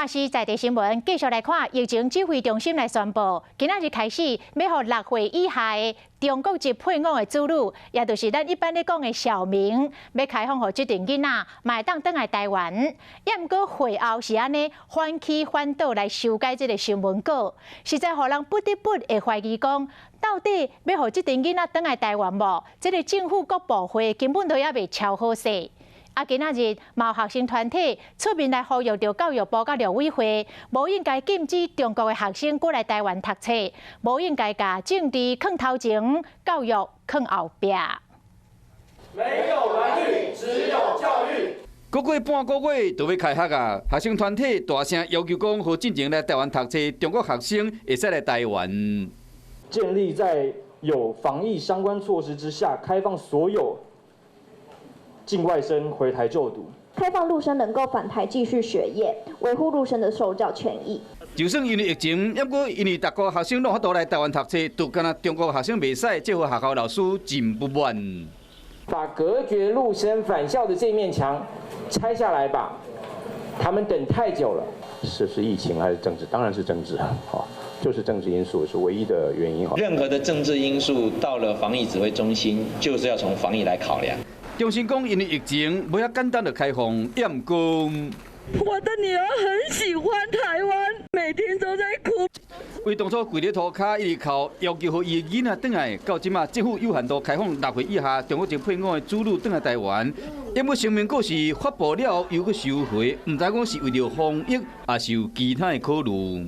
啊是在地新闻，继续来看疫情指挥中心来宣布，今仔日开始要予6岁以下的中国籍配偶的子女，也就是咱一般咧讲的小明，要开放予这阵囡仔，嘛会当转来台湾。也毋过会后是安尼反起反倒来修改这个新闻稿，实在互人不得不会怀疑讲，到底要予这阵囡仔转来台湾无？这个政府各部会根本都还未敲好势。 啊，今仔日嘛有学生团体出面来呼吁着教育部甲陆委会，无应该禁止中国的学生过来台湾读册，无应该把政治放头前，教育放后壁。没有蓝绿，只有教育。过半个月就要开学啊！学生团体大声要求讲，和进前来台湾读册中国学生会使来台湾。建立在有防疫相关措施之下，开放所有 境外生回台就读，开放陆生能够返台继续学业，维护陆生的受教权益。就算因为疫情，也不过因为大个学生拢法度来台湾读册，就干那中国学生袂使，这户学校老师真不满。把隔绝陆生返校的这面墙拆下来吧，他们等太久了。是疫情还是政治？当然是政治啊，好，就是政治因素是唯一的原因。任何的政治因素到了防疫指挥中心，就是要从防疫来考量。 中心讲，因为疫情，无遐简单的开放，也毋过。我的女儿很喜欢台湾，每天都在哭。为当初跪咧涂骹，一直靠要求互伊囡仔转来，到即马政府有限度开放6岁以下中国籍配偶的子女转来台湾，因为声明果是发布了后又去收回，毋知讲是为了防疫，还是有其他的考虑。